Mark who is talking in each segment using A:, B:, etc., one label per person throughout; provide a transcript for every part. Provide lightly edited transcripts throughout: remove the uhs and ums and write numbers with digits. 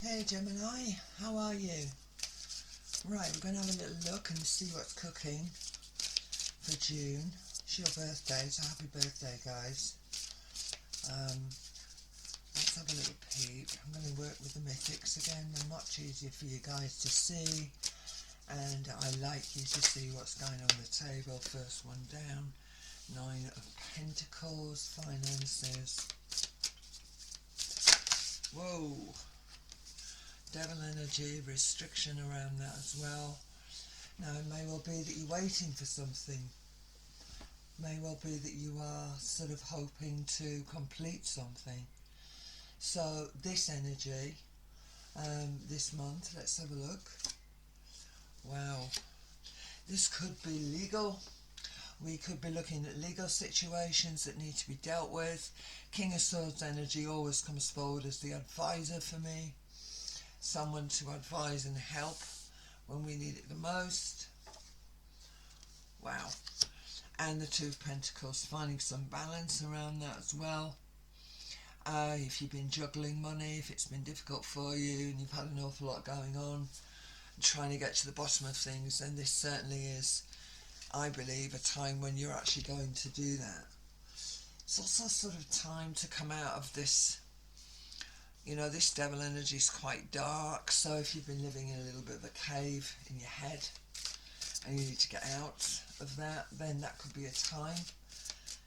A: Hey Gemini, how are you? Right, we're going to have a little look and see what's cooking for June. It's your birthday, so happy birthday, guys. Let's have a little peek. I'm going to work with the mythics again. They're much easier for you guys to see, and I like you to see what's going on the table. First one down, 9 of Pentacles, finances. Whoa! Devil energy, restriction around that as well. Now it may well be that you're waiting for something. May well be that you are sort of hoping to complete something. So this energy, this month, let's have a look. Wow. This could be legal. We could be looking at legal situations that need to be dealt with. King of Swords energy always comes forward as the advisor for me. Someone to advise and help when we need it the most. Wow. And the Two of Pentacles, finding some balance around that as well. If you've been juggling money, if it's been difficult for you and you've had an awful lot going on, trying to get to the bottom of things, then this certainly is, I believe, a time when you're actually going to do that. It's also sort of time to come out of this. You know, this devil energy is quite dark, so if you've been living in a little bit of a cave in your head and you need to get out of that, then that could be a time.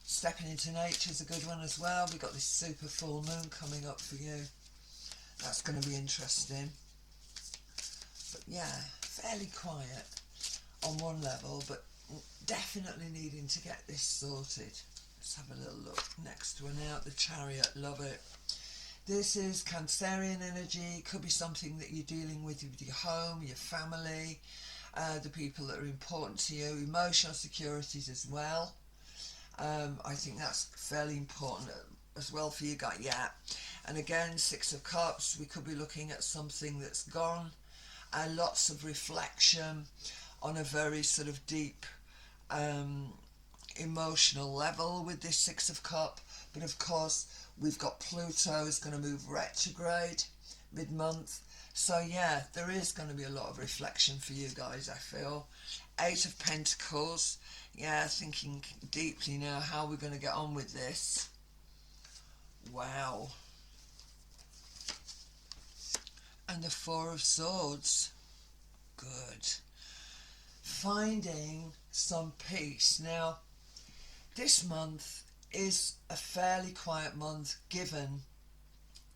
A: Stepping into nature is a good one as well. We've got this super full moon coming up for you. That's going to be interesting. But yeah, fairly quiet on one level, but definitely needing to get this sorted. Let's have a little look. Next one out, the Chariot, love it. This is Cancerian energy. Could be something that you're dealing with your home, your family, the people that are important to you, emotional securities as well. I think that's fairly important as well for you guys. Yeah. And again, Six of Cups, we could be looking at something that's gone. Lots of reflection on a very sort of deep emotional level with this Six of Cups. But of course, we've got Pluto is going to move retrograde mid-month. So yeah, there is going to be a lot of reflection for you guys, I feel. Eight of Pentacles. Yeah, thinking deeply now how we're going to get on with this. Wow. And the Four of Swords. Good. Finding some peace. Now, this month is a fairly quiet month given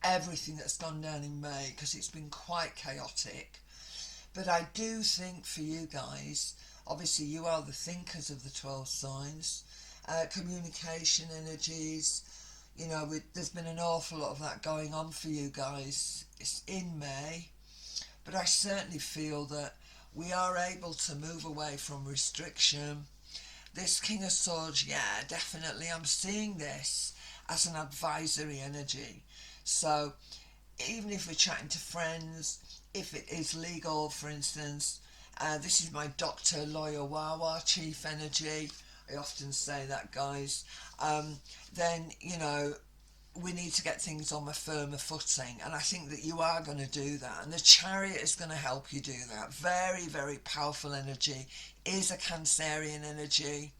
A: everything that's gone down in May, because it's been quite chaotic. But I do think for you guys, obviously you are the thinkers of the 12 signs, communication energies, you know, there's been an awful lot of that going on for you guys. It's in May, but I certainly feel that we are able to move away from restriction. This King of Swords, yeah, definitely I'm seeing this as an advisory energy. So even if we're chatting to friends, if it is legal, for instance, this is my doctor, lawyer, Wawa, chief energy. I often say that, guys. Then, you know, we need to get things on a firmer footing, and I think that you are going to do that, and the Chariot is going to help you do that. Very, very powerful energy. Is a Cancerian energy,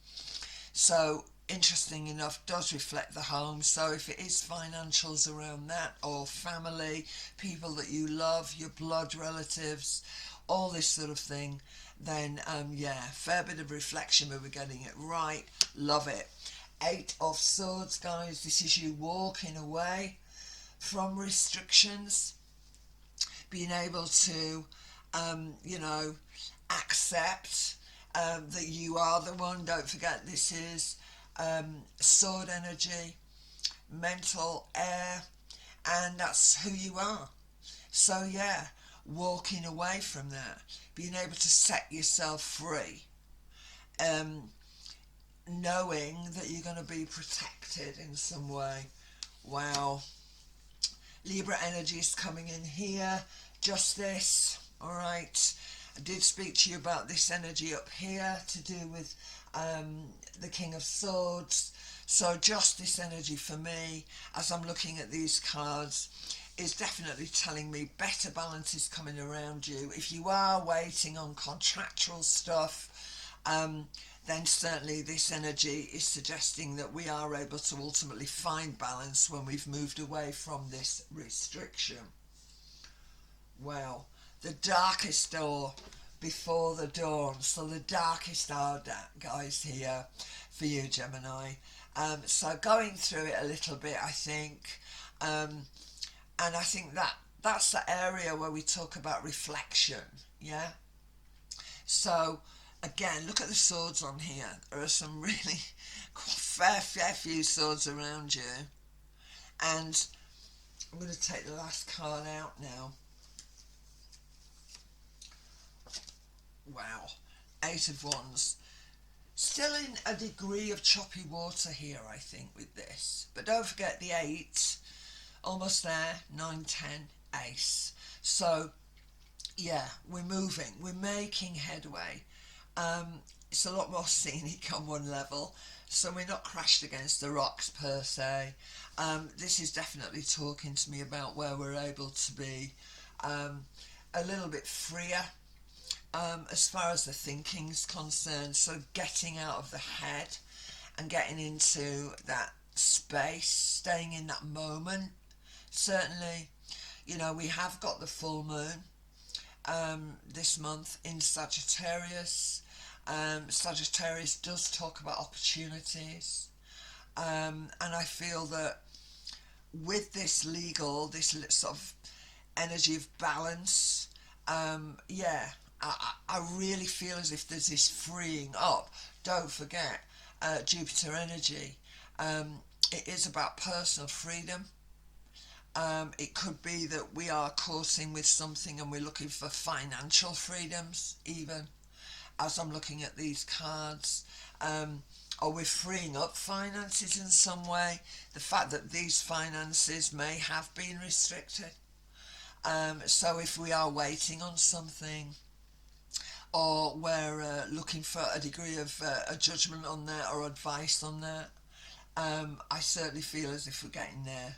A: so interesting enough does reflect the home. So if it is financials around that, or family, people that you love, your blood relatives, all this sort of thing, then yeah, fair bit of reflection, but we're getting it right. Love it. Eight of Swords, guys. This is you walking away from restrictions, being able to you know, accept that you are the one. Don't forget, this is sword energy, mental air, and that's who you are. So yeah, walking away from that, being able to set yourself free, knowing that you're going to be protected in some way. Wow. Libra energy is coming in here. Justice. All right. I did speak to you about this energy up here to do with the King of Swords. So justice energy for me, as I'm looking at these cards, is definitely telling me better balance is coming around you. If you are waiting on contractual stuff, then certainly this energy is suggesting that we are able to ultimately find balance when we've moved away from this restriction. Well, the darkest hour before the dawn. So the darkest hour, guys, here for you, Gemini. So going through it a little bit, I think, and I think that's the area where we talk about reflection. Yeah. So again, look at the swords on here. There are some really fair few swords around you, and I'm going to take the last card out now. Wow, Eight of Wands. Still in a degree of choppy water here, I think, with this. But don't forget the 8, almost there, 9, 10, Ace. So, yeah, we're moving, we're making headway. It's a lot more scenic on one level, so we're not crashed against the rocks per se. This is definitely talking to me about where we're able to be a little bit freer. As far as the thinking's concerned, so getting out of the head and getting into that space, staying in that moment. Certainly, you know, we have got the full moon this month in Sagittarius. Sagittarius does talk about opportunities, and I feel that with this sort of energy of balance, yeah, I really feel as if there's this freeing up. Don't forget, Jupiter energy. It is about personal freedom. It could be that we are coursing with something and we're looking for financial freedoms, even as I'm looking at these cards. Or we're freeing up finances in some way. The fact that these finances may have been restricted. So if we are waiting on something, or we're looking for a degree of a judgment on that or advice on that, I certainly feel as if we're getting there.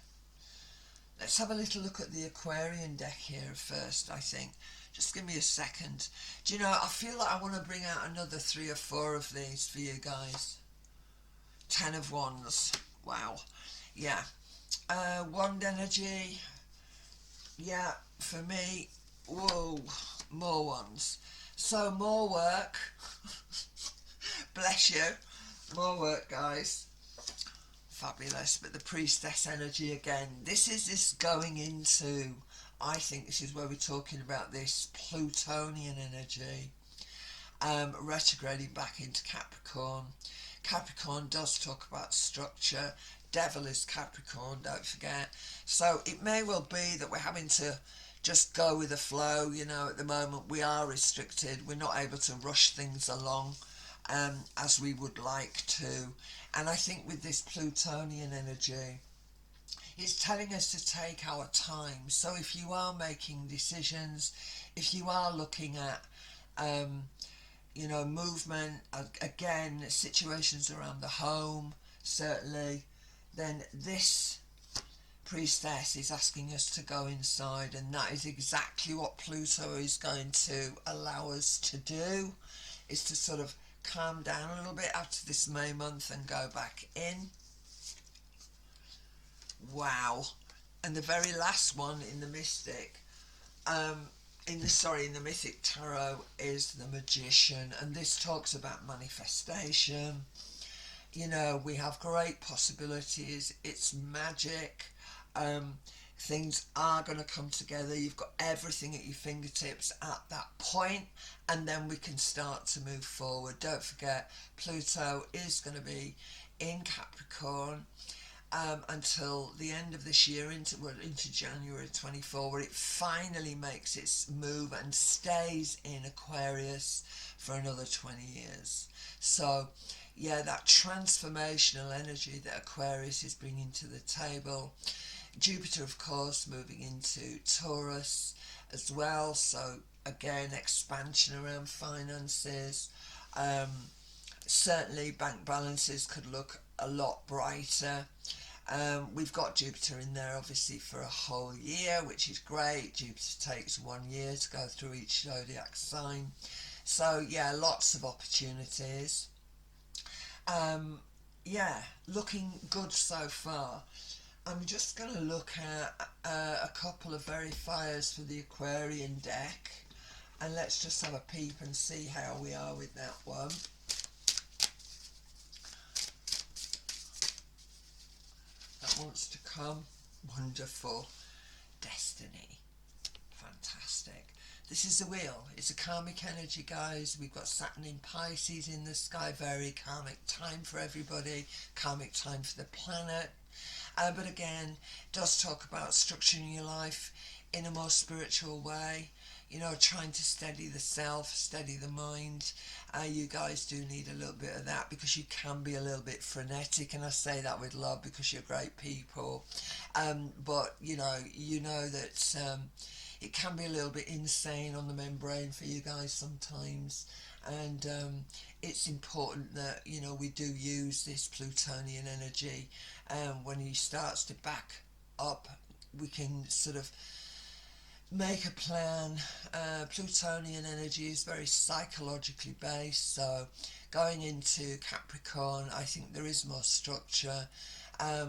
A: Let's have a little look at the Aquarian deck here first, I think. Just give me a second. Do you know, I feel like I want to bring out another 3 or 4 of these for you guys. 10 of Wands. Wow. Yeah. Wand energy. Yeah, for me. Whoa. More wands. So more work. Bless you. More work, guys. Fabulous. But the priestess energy again. This is this going into, I think this is where we're talking about this Plutonian energy. Retrograding back into Capricorn. Capricorn does talk about structure. Devil is Capricorn, don't forget. So it may well be that we're having to just go with the flow. You know, at the moment we are restricted. We're not able to rush things along as we would like to. And I think with this Plutonian energy, it's telling us to take our time. So if you are making decisions, if you are looking at you know, movement, again, situations around the home, certainly, then this priestess is asking us to go inside, and that is exactly what Pluto is going to allow us to do, is to sort of calm down a little bit after this May month and go back in. Wow. And the very last one in the Mystic, in the Mythic Tarot, is the Magician, and this talks about manifestation. You know, we have great possibilities. It's magic. Things are going to come together. You've got everything at your fingertips at that point, and then we can start to move forward. Don't forget, Pluto is going to be in Capricorn until the end of this year, into January 24, where it finally makes its move and stays in Aquarius for another 20 years. So yeah, that transformational energy that Aquarius is bringing to the table. Jupiter, of course, moving into Taurus as well. So again, expansion around finances. Certainly bank balances could look a lot brighter. We've got Jupiter in there obviously for a whole year, which is great. Jupiter takes 1 year to go through each zodiac sign. So yeah, lots of opportunities. Um, yeah, looking good so far. I'm just going to look at a couple of verifiers for the Aquarian deck, and let's just have a peep and see how we are with that one. That wants to come. Wonderful. Destiny. Fantastic. This is the wheel. It's a karmic energy, guys. We've got Saturn in Pisces in the sky. Very karmic time for everybody. Karmic time for the planet. But again, it does talk about structuring your life in a more spiritual way. You know, trying to steady the self, steady the mind. You guys do need a little bit of that, because you can be a little bit frenetic, and I say that with love because you're great people. But you know that it can be a little bit insane on the membrane for you guys sometimes, and it's important that we do use this Plutonian energy. When he starts to back up, we can sort of make a plan. Plutonian energy is very psychologically based, so going into Capricorn, I think there is more structure.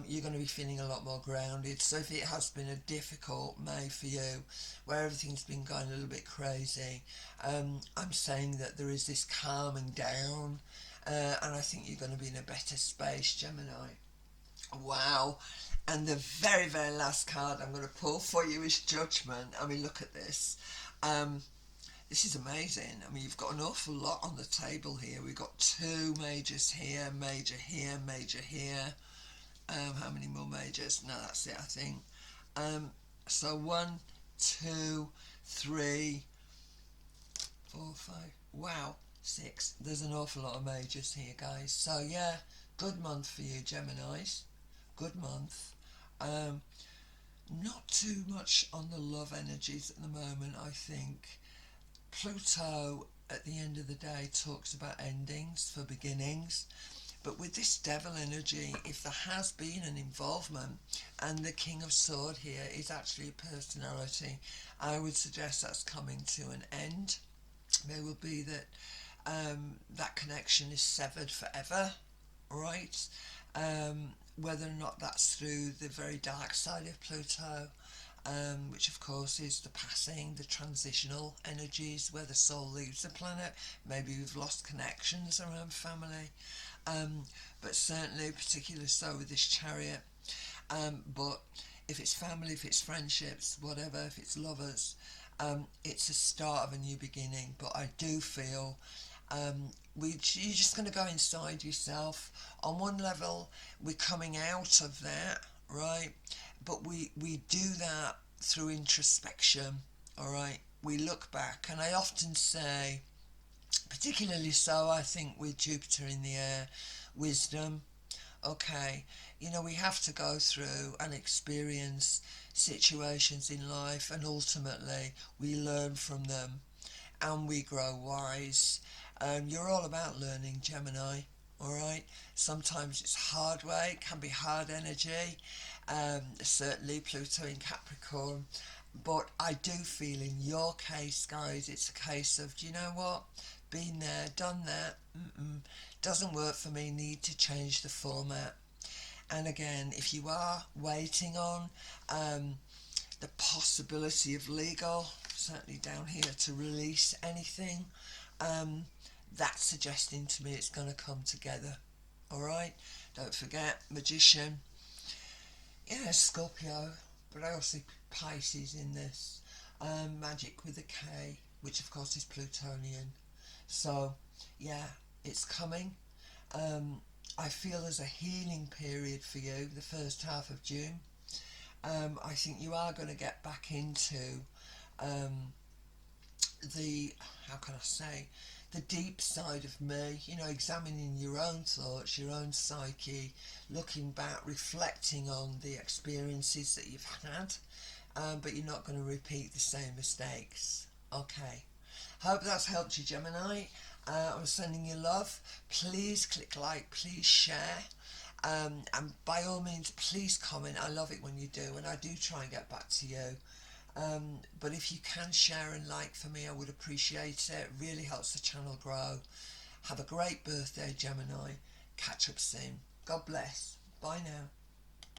A: You're going to be feeling a lot more grounded. So if it has been a difficult May for you, where everything's been going a little bit crazy, I'm saying that there is this calming down, and I think you're going to be in a better space, Gemini. Wow. And the very, very last card I'm going to pull for you is Judgment. I mean, look at this. This is amazing. I mean, you've got an awful lot on the table here. We've got two majors here, major here, major here. How many more majors? No, that's it, I think. So 1, 2, 3, 4, 5. Wow, 6. There's an awful lot of majors here, guys. So yeah, good month for you, Geminis. Good month. Not too much on the love energies at the moment, I think. Pluto, at the end of the day, talks about endings for beginnings. But with this devil energy, if there has been an involvement, and the King of Sword here is actually a personality, I would suggest that's coming to an end. There will be that that connection is severed forever, right? Whether or not that's through the very dark side of Pluto, which of course is the passing, the transitional energies where the soul leaves the planet. Maybe we've lost connections around family, but certainly particularly so with this Chariot. But if it's family, if it's friendships, whatever, if it's lovers, it's a start of a new beginning. But I do feel you're just going to go inside yourself. On one level, we're coming out of that, right? But we do that through introspection, all right? We look back, and I often say, particularly so, I think, with Jupiter in the air, wisdom. Okay, we have to go through and experience situations in life, and ultimately we learn from them and we grow wise. You're all about learning, Gemini, alright? Sometimes it's hard way, it can be hard energy, certainly Pluto in Capricorn. But I do feel in your case, guys, it's a case of, do you know what? Been there, done that, doesn't work for me, need to change the format. And again, if you are waiting on the possibility of legal, certainly down here, to release anything, that's suggesting to me it's going to come together. Alright, don't forget Magician, yeah, Scorpio, but I also Pisces in this, Magic with a K, which of course is Plutonian. So yeah, it's coming. I feel there's a healing period for you the first half of June. I think you are going to get back into the, how can I say, the deep side of me, examining your own thoughts, your own psyche, looking back, reflecting on the experiences that you've had, but you're not going to repeat the same mistakes. Okay. Hope that's helped you, Gemini. I'm sending you love. Please click like, please share. And by all means, please comment. I love it when you do, and I do try and get back to you. But if you can share and like for me, I would appreciate it. It really helps the channel grow. Have a great birthday, Gemini. Catch up soon. God bless. Bye now.